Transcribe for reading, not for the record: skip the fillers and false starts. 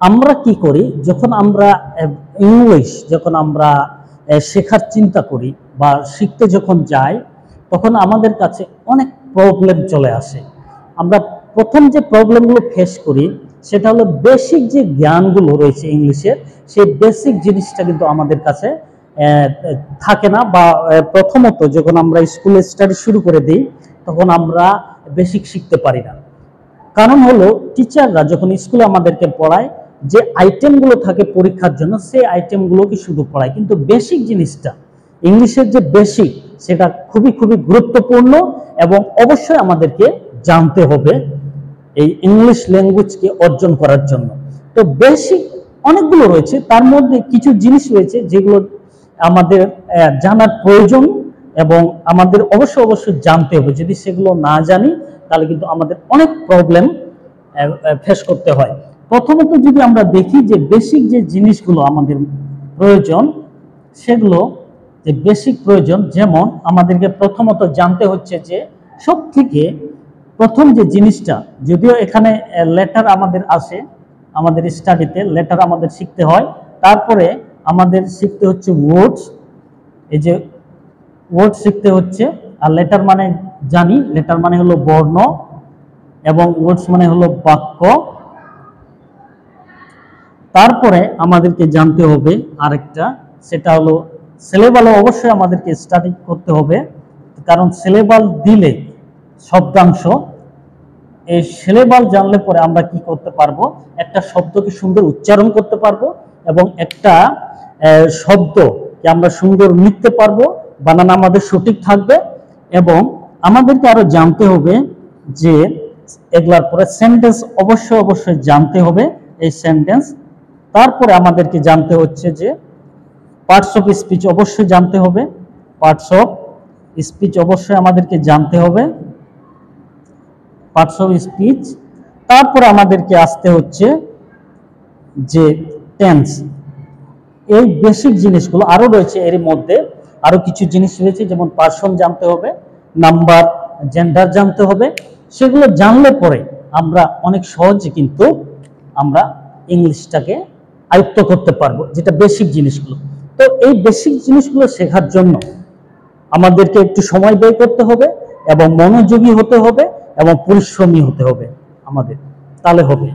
আমরা কি করি যখন আমরা ইংলিশ শেখার চিন্তা করি বা শিখতে যখন যাই, তখন আমাদের কাছে অনেক প্রবলেম চলে আসে। আমরা প্রথম যে প্রবলেমগুলো ফেস করি সেটা হলো বেসিক যে জ্ঞানগুলো রয়েছে ইংলিশের, সেই বেসিক জিনিসটা কিন্তু আমাদের কাছে থাকে না। বা প্রথমত যখন আমরা স্কুলে স্টাডি শুরু করে দিই তখন আমরা বেসিক শিখতে পারি না। কারণ হলো টিচাররা যখন স্কুলে আমাদেরকে পড়ায়, যে আইটেমগুলো থাকে পরীক্ষার জন্য সেই আইটেমগুলোকে শুধু পড়ায়, কিন্তু বেসিক জিনিসটা ইংলিশের যে বেসিক সেটা খুবই খুবই গুরুত্বপূর্ণ এবং অবশ্যই আমাদেরকে জানতে হবে এই ইংলিশ ল্যাঙ্গুয়েজকে অর্জন করার জন্য। তো বেসিক অনেকগুলো রয়েছে, তার মধ্যে কিছু জিনিস রয়েছে যেগুলো আমাদের জানার প্রয়োজন এবং আমাদের অবশ্যই জানতে হবে। যদি সেগুলো না জানি তাহলে কিন্তু আমাদের অনেক প্রবলেম ফেস করতে হয়। প্রথমত যদি আমরা দেখি যে বেসিক যে জিনিসগুলো আমাদের প্রয়োজন, সেগুলো যে বেসিক প্রয়োজন, যেমন আমাদেরকে প্রথমত জানতে হচ্ছে যে সব থেকে প্রথম যে জিনিসটা, যদিও এখানে লেটার আমাদের আসে, আমাদের স্টাডিতে লেটার আমাদের শিখতে হয়, তারপরে আমাদের শিখতে হচ্ছে ওয়ার্ডস। এই যে ওয়ার্ড শিখতে হচ্ছে, আর লেটার মানে জানি, লেটার মানে হলো বর্ণ এবং ওয়ার্ডস মানে হলো বাক্য। তারপরে আমাদেরকে জানতে হবে আরেকটা, সেটা হলো সিলেবাল। অবশ্যই আমাদেরকে স্টাডি করতে হবে, কারণ সিলেবাল দিলে শব্দাংশ, এই সিলেবাল জানলে পরে আমরা কি করতে পারবো, একটা শব্দকে সুন্দর উচ্চারণ করতে পারবো এবং একটা শব্দকে আমরা সুন্দর লিখতে পারবো, বানান আমাদের সঠিক থাকবে। এবং আমাদেরকে আরো জানতে হবে যে এগুলার পরে সেন্টেন্স অবশ্যই জানতে হবে, এই সেন্টেন্স। তারপরে আমাদেরকে জানতে হচ্ছে যে পার্টস অফ স্পিচ অবশ্যই জানতে হবে, পার্টস অফ স্পিচ অবশ্যই আমাদেরকে জানতে হবে, পার্টস অফ স্পিচ। তারপরে আমাদেরকে আসতে হচ্ছে যে টেন্স। এই বেসিক জিনিসগুলো আরো রয়েছে, এর মধ্যে আরো কিছু জিনিস রয়েছে, যেমন পার্সন জানতে হবে, নাম্বার, জেন্ডার জানতে হবে। সেগুলো জানলে পরে আমরা অনেক সহজে কিন্তু আমরা ইংলিশটাকে আয়ত্ত করতে পারবো, যেটা বেসিক জিনিসগুলো। তো এই বেসিক জিনিসগুলো শেখার জন্য আমাদেরকে একটু সময় ব্যয় করতে হবে এবং মনোযোগী হতে হবে এবং পরিশ্রমী হতে হবে আমাদের, তাহলে হবে।